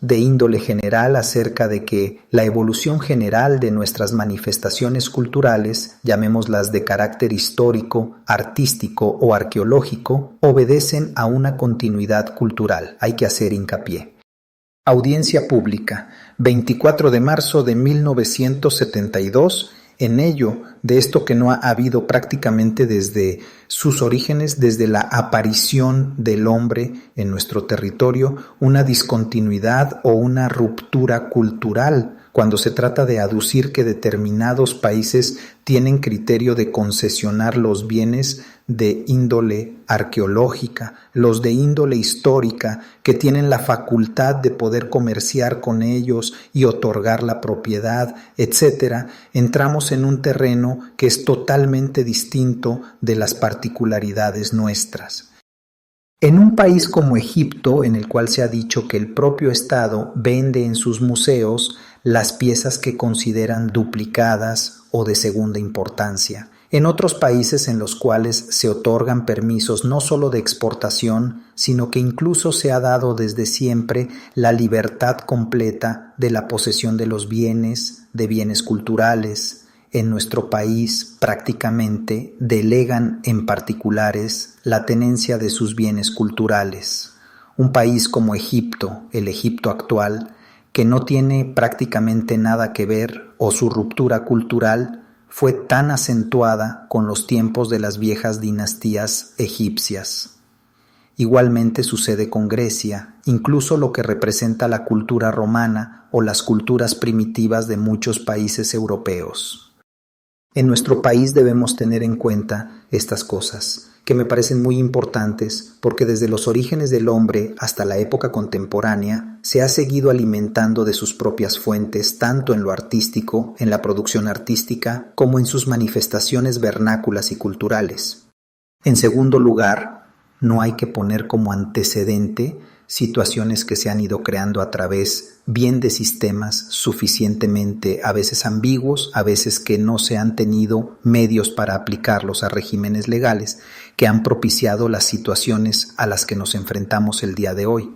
de índole general acerca de que la evolución general de nuestras manifestaciones culturales, llamémoslas de carácter histórico, artístico o arqueológico, obedecen a una continuidad cultural. Hay que hacer hincapié. Audiencia pública, 24 de marzo de 1972. En ello, de esto que no ha habido prácticamente desde sus orígenes, desde la aparición del hombre en nuestro territorio, una discontinuidad o una ruptura cultural cuando se trata de aducir que determinados países tienen criterio de concesionar los bienes de índole arqueológica, los de índole histórica, que tienen la facultad de poder comerciar con ellos y otorgar la propiedad, etc., entramos en un terreno que es totalmente distinto de las particularidades nuestras. En un país como Egipto, en el cual se ha dicho que el propio Estado vende en sus museos las piezas que consideran duplicadas o de segunda importancia. En otros países en los cuales se otorgan permisos no solo de exportación, sino que incluso se ha dado desde siempre la libertad completa de la posesión de los bienes, de bienes culturales. En nuestro país prácticamente delegan en particulares la tenencia de sus bienes culturales. Un país como Egipto, el Egipto actual, que no tiene prácticamente nada que ver, o su ruptura cultural fue tan acentuada con los tiempos de las viejas dinastías egipcias. Igualmente sucede con Grecia, incluso lo que representa la cultura romana o las culturas primitivas de muchos países europeos. En nuestro país debemos tener en cuenta estas cosas, que me parecen muy importantes porque desde los orígenes del hombre hasta la época contemporánea se ha seguido alimentando de sus propias fuentes tanto en lo artístico, en la producción artística, como en sus manifestaciones vernáculas y culturales. En segundo lugar, no hay que poner como antecedente situaciones que se han ido creando a través bien de sistemas suficientemente a veces ambiguos, a veces que no se han tenido medios para aplicarlos a regímenes legales que han propiciado las situaciones a las que nos enfrentamos el día de hoy.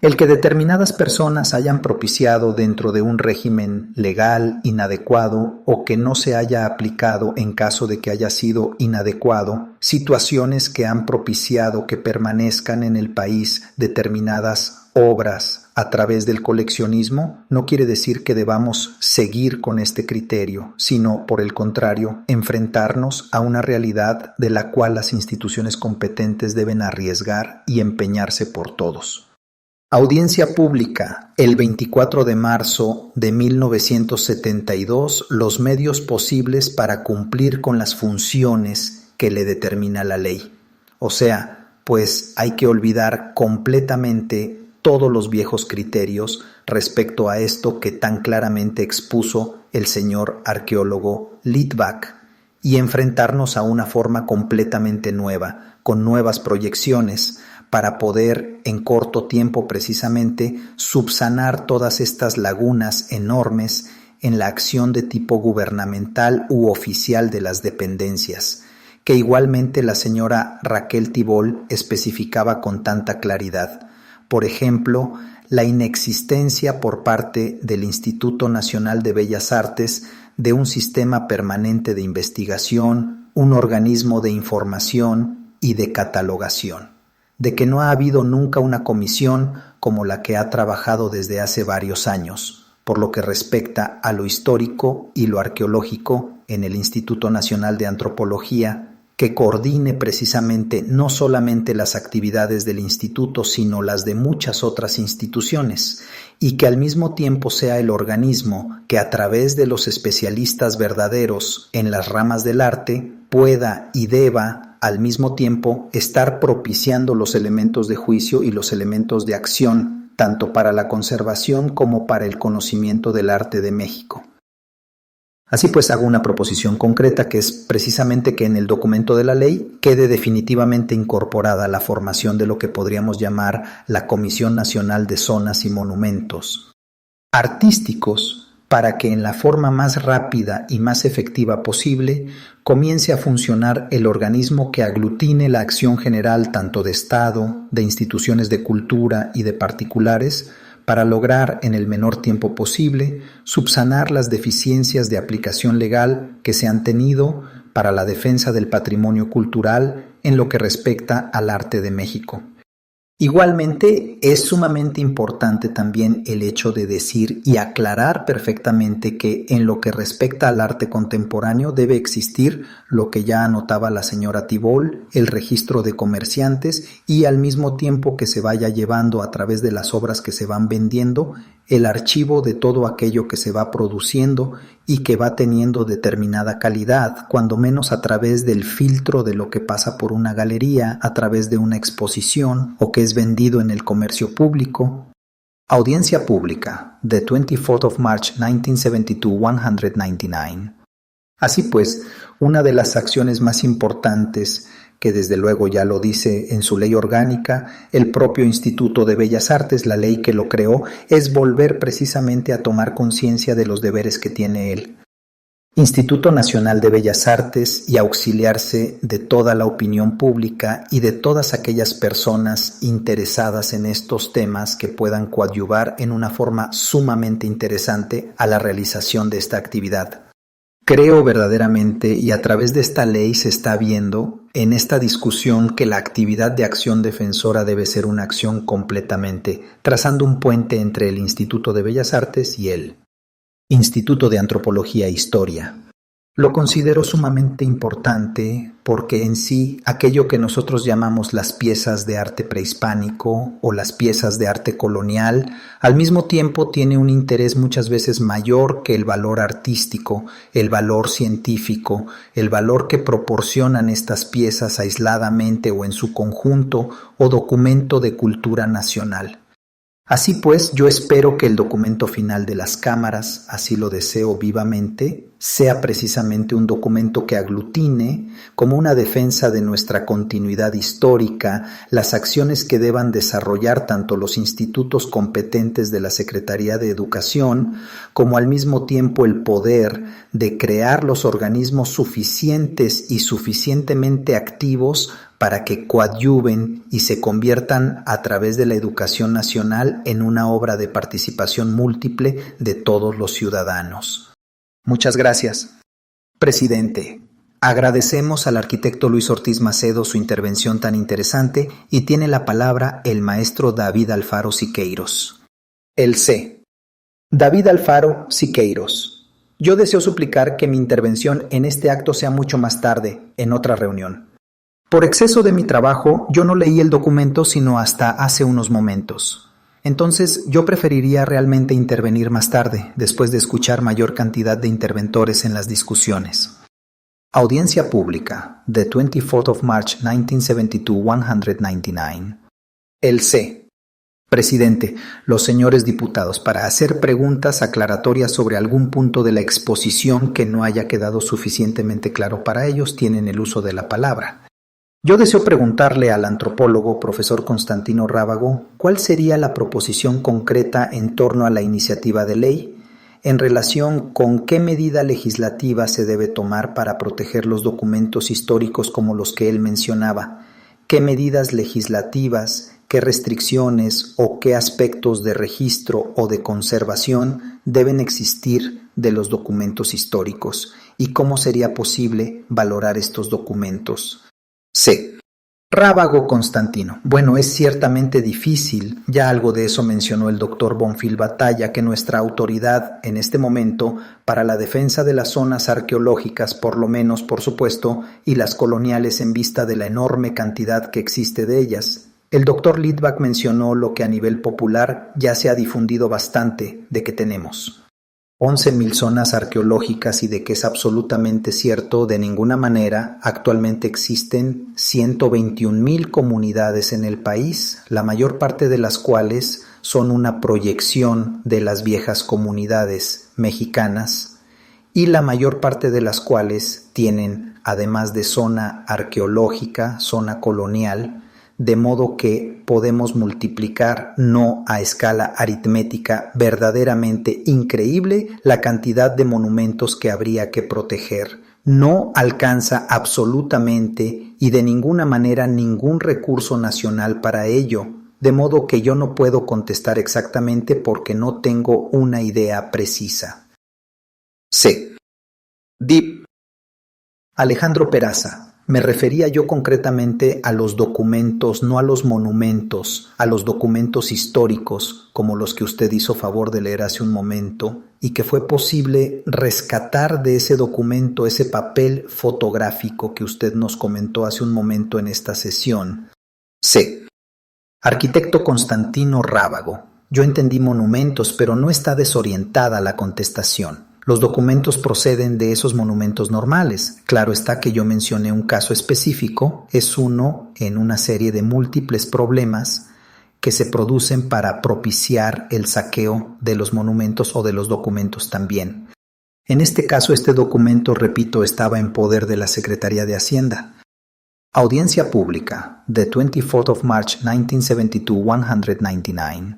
El que determinadas personas hayan propiciado dentro de un régimen legal inadecuado o que no se haya aplicado en caso de que haya sido inadecuado, situaciones que han propiciado que permanezcan en el país determinadas obras a través del coleccionismo, no quiere decir que debamos seguir con este criterio, sino, por el contrario, enfrentarnos a una realidad de la cual las instituciones competentes deben arriesgar y empeñarse por todos. Audiencia pública, el 24 de marzo de 1972, los medios posibles para cumplir con las funciones que le determina la ley. O sea, pues hay que olvidar completamente todos los viejos criterios respecto a esto que tan claramente expuso el señor arqueólogo Litvak y enfrentarnos a una forma completamente nueva, con nuevas proyecciones, para poder en corto tiempo precisamente subsanar todas estas lagunas enormes en la acción de tipo gubernamental u oficial de las dependencias, que igualmente la señora Raquel Tibol especificaba con tanta claridad. Por ejemplo, la inexistencia por parte del Instituto Nacional de Bellas Artes de un sistema permanente de investigación, un organismo de información y de catalogación, de que no ha habido nunca una comisión como la que ha trabajado desde hace varios años, por lo que respecta a lo histórico y lo arqueológico en el Instituto Nacional de Antropología, que coordine precisamente no solamente las actividades del instituto, sino las de muchas otras instituciones, y que al mismo tiempo sea el organismo que a través de los especialistas verdaderos en las ramas del arte pueda y deba al mismo tiempo estar propiciando los elementos de juicio y los elementos de acción, tanto para la conservación como para el conocimiento del arte de México. Así pues, hago una proposición concreta que es precisamente que en el documento de la ley quede definitivamente incorporada la formación de lo que podríamos llamar la Comisión Nacional de Zonas y Monumentos artísticos, para que en la forma más rápida y más efectiva posible comience a funcionar el organismo que aglutine la acción general tanto de Estado, de instituciones de cultura y de particulares, para lograr en el menor tiempo posible subsanar las deficiencias de aplicación legal que se han tenido para la defensa del patrimonio cultural en lo que respecta al arte de México. Igualmente, es sumamente importante también el hecho de decir y aclarar perfectamente que en lo que respecta al arte contemporáneo debe existir lo que ya anotaba la señora Tibol, el registro de comerciantes y al mismo tiempo que se vaya llevando a través de las obras que se van vendiendo, el archivo de todo aquello que se va produciendo y que va teniendo determinada calidad, cuando menos a través del filtro de lo que pasa por una galería, a través de una exposición o que es vendido en el comercio público. Audiencia pública, the 24th of March 1972, 199. Así pues, una de las acciones más importantes que desde luego ya lo dice en su ley orgánica, el propio Instituto de Bellas Artes, la ley que lo creó, es volver precisamente a tomar conciencia de los deberes que tiene él. Instituto Nacional de Bellas Artes y auxiliarse de toda la opinión pública y de todas aquellas personas interesadas en estos temas que puedan coadyuvar en una forma sumamente interesante a la realización de esta actividad. Creo verdaderamente, y a través de esta ley se está viendo en esta discusión, que la actividad de acción defensora debe ser una acción completamente, trazando un puente entre el Instituto de Bellas Artes y el Instituto de Antropología e Historia. Lo considero sumamente importante porque en sí aquello que nosotros llamamos las piezas de arte prehispánico o las piezas de arte colonial, al mismo tiempo tiene un interés muchas veces mayor que el valor artístico, el valor científico, el valor que proporcionan estas piezas aisladamente o en su conjunto o documento de cultura nacional. Así pues, yo espero que el documento final de las cámaras, así lo deseo vivamente, sea precisamente un documento que aglutine, como una defensa de nuestra continuidad histórica, las acciones que deban desarrollar tanto los institutos competentes de la Secretaría de Educación, como al mismo tiempo el poder de crear los organismos suficientes y suficientemente activos para que coadyuven y se conviertan a través de la educación nacional en una obra de participación múltiple de todos los ciudadanos. Muchas gracias. Presidente, agradecemos al arquitecto Luis Ortiz Macedo su intervención tan interesante y tiene la palabra el maestro David Alfaro Siqueiros. El C. David Alfaro Siqueiros. Yo deseo suplicar que mi intervención en este acto sea mucho más tarde, en otra reunión. Por exceso de mi trabajo, yo no leí el documento sino hasta hace unos momentos. Entonces, yo preferiría realmente intervenir más tarde, después de escuchar mayor cantidad de interventores en las discusiones. Audiencia pública, the 24th of March 1972, 199. El C. Presidente, los señores diputados, para hacer preguntas aclaratorias sobre algún punto de la exposición que no haya quedado suficientemente claro para ellos, tienen el uso de la palabra. Yo deseo preguntarle al antropólogo profesor Constantino Rábago cuál sería la proposición concreta en torno a la iniciativa de ley en relación con qué medida legislativa se debe tomar para proteger los documentos históricos como los que él mencionaba, qué medidas legislativas, qué restricciones o qué aspectos de registro o de conservación deben existir de los documentos históricos y cómo sería posible valorar estos documentos. C. Rábago Constantino. Bueno, es ciertamente difícil, ya algo de eso mencionó el doctor Bonfil Batalla, que nuestra autoridad en este momento para la defensa de las zonas arqueológicas, por lo menos por supuesto, y las coloniales en vista de la enorme cantidad que existe de ellas. El doctor Litvak mencionó lo que a nivel popular ya se ha difundido bastante de que tenemos 11,000 zonas arqueológicas y de que es absolutamente cierto, de ninguna manera actualmente existen 121,000 comunidades en el país, la mayor parte de las cuales son una proyección de las viejas comunidades mexicanas y la mayor parte de las cuales tienen, además de zona arqueológica, zona colonial, de modo que podemos multiplicar, no a escala aritmética, verdaderamente increíble la cantidad de monumentos que habría que proteger. No alcanza absolutamente y de ninguna manera ningún recurso nacional para ello, de modo que yo no puedo contestar exactamente porque no tengo una idea precisa. C. Deep. Alejandro Peraza. Me refería yo concretamente a los documentos, no a los monumentos, a los documentos históricos, como los que usted hizo favor de leer hace un momento, y que fue posible rescatar de ese documento ese papel fotográfico que usted nos comentó hace un momento en esta sesión. C. Arquitecto Constantino Rábago. Yo entendí monumentos, pero no está desorientada la contestación. Los documentos proceden de esos monumentos normales. Claro está que yo mencioné un caso específico, es uno en una serie de múltiples problemas que se producen para propiciar el saqueo de los monumentos o de los documentos también. En este caso, este documento, repito, estaba en poder de la Secretaría de Hacienda. Audiencia pública, the 24th of March 1972, 199.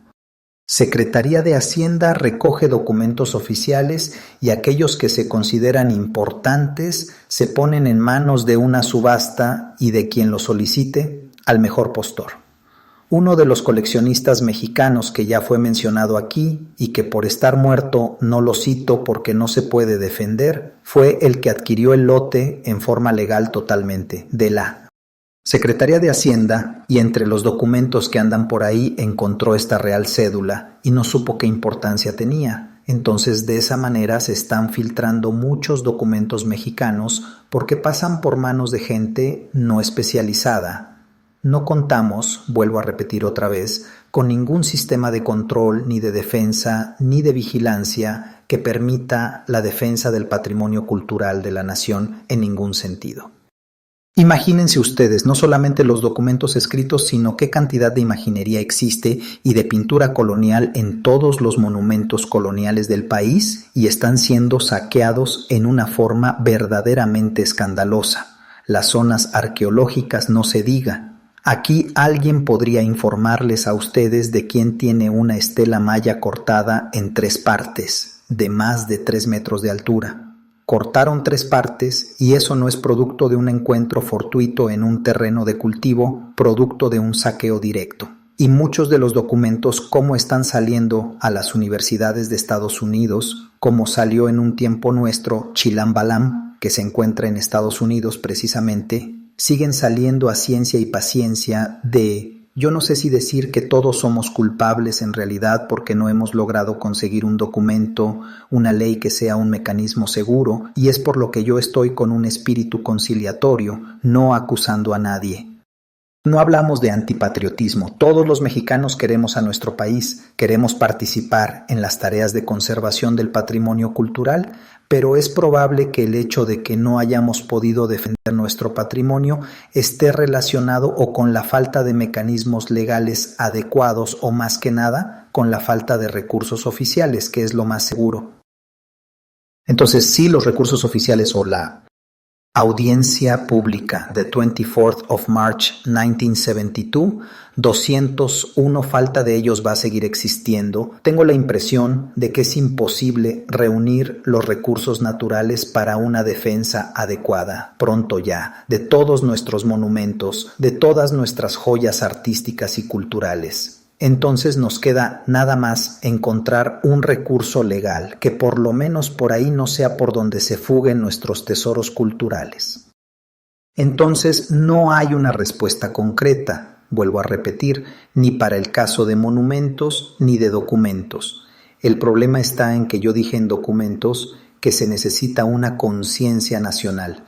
Secretaría de Hacienda recoge documentos oficiales y aquellos que se consideran importantes se ponen en manos de una subasta y de quien lo solicite al mejor postor. Uno de los coleccionistas mexicanos que ya fue mencionado aquí y que por estar muerto no lo cito porque no se puede defender, fue el que adquirió el lote en forma legal totalmente, de la Secretaría de Hacienda, y entre los documentos que andan por ahí encontró esta real cédula y no supo qué importancia tenía. Entonces de esa manera se están filtrando muchos documentos mexicanos porque pasan por manos de gente no especializada. No contamos, vuelvo a repetir otra vez, con ningún sistema de control, ni de defensa, ni de vigilancia que permita la defensa del patrimonio cultural de la nación en ningún sentido. Imagínense ustedes no solamente los documentos escritos, sino qué cantidad de imaginería existe y de pintura colonial en todos los monumentos coloniales del país y están siendo saqueados en una forma verdaderamente escandalosa. Las zonas arqueológicas no se diga. Aquí alguien podría informarles a ustedes de quién tiene una estela maya cortada en 3 partes, de más de 3 metros de altura. Cortaron 3 partes y eso no es producto de un encuentro fortuito en un terreno de cultivo, producto de un saqueo directo. Y muchos de los documentos, como están saliendo a las universidades de Estados Unidos, como salió en un tiempo nuestro Chilam Balam, que se encuentra en Estados Unidos precisamente, siguen saliendo a ciencia y paciencia de... Yo no sé si decir que todos somos culpables en realidad porque no hemos logrado conseguir un documento, una ley que sea un mecanismo seguro, y es por lo que yo estoy con un espíritu conciliatorio, no acusando a nadie. No hablamos de antipatriotismo. Todos los mexicanos queremos a nuestro país, queremos participar en las tareas de conservación del patrimonio cultural, pero es probable que el hecho de que no hayamos podido defender nuestro patrimonio esté relacionado o con la falta de mecanismos legales adecuados o más que nada con la falta de recursos oficiales, que es lo más seguro. Entonces, sí, los recursos oficiales o la audiencia pública de 24th of March 1972, 201 falta de ellos va a seguir existiendo. Tengo la impresión de que es imposible reunir los recursos naturales para una defensa adecuada, pronto ya, de todos nuestros monumentos, de todas nuestras joyas artísticas y culturales. Entonces nos queda nada más encontrar un recurso legal que por lo menos por ahí no sea por donde se fuguen nuestros tesoros culturales. Entonces no hay una respuesta concreta, vuelvo a repetir, ni para el caso de monumentos ni de documentos. El problema está en que yo dije en documentos que se necesita una conciencia nacional.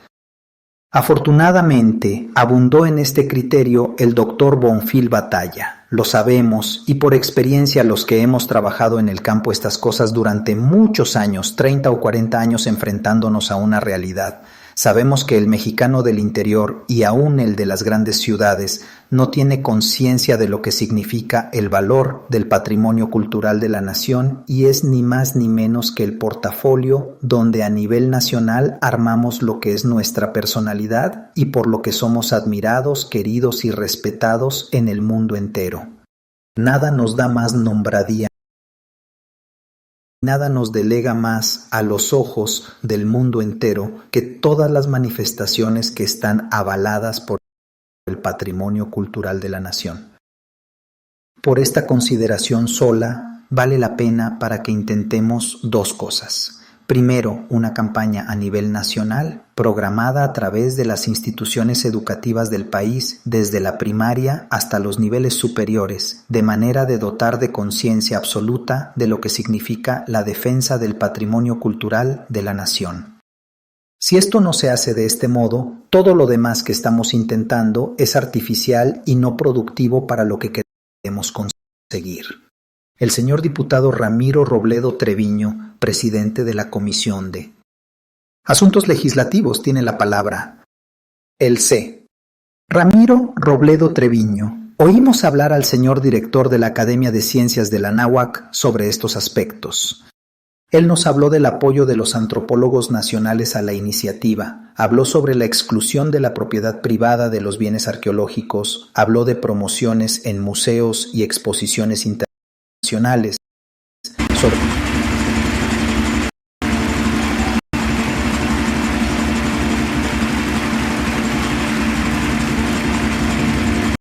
Afortunadamente, abundó en este criterio el doctor Bonfil Batalla. Lo sabemos y por experiencia los que hemos trabajado en el campo estas cosas durante muchos años, 30 o 40 años enfrentándonos a una realidad. Sabemos que el mexicano del interior y aún el de las grandes ciudades no tiene conciencia de lo que significa el valor del patrimonio cultural de la nación y es ni más ni menos que el portafolio donde a nivel nacional armamos lo que es nuestra personalidad y por lo que somos admirados, queridos y respetados en el mundo entero. Nada nos da más nombradía. Nada nos delega más a los ojos del mundo entero que todas las manifestaciones que están avaladas por el patrimonio cultural de la nación. Por esta consideración sola, vale la pena para que intentemos dos cosas. Primero, una campaña a nivel nacional, programada a través de las instituciones educativas del país, desde la primaria hasta los niveles superiores, de manera de dotar de conciencia absoluta de lo que significa la defensa del patrimonio cultural de la nación. Si esto no se hace de este modo, todo lo demás que estamos intentando es artificial y no productivo para lo que queremos conseguir. El señor diputado Ramiro Robledo Treviño, presidente de la Comisión de Asuntos Legislativos, tiene la palabra. El C. Ramiro Robledo Treviño. Oímos hablar al señor director de la Academia de Ciencias de la Anáhuac sobre estos aspectos. Él nos habló del apoyo de los antropólogos nacionales a la iniciativa, habló sobre la exclusión de la propiedad privada de los bienes arqueológicos, habló de promociones en museos y exposiciones internacionales, sobre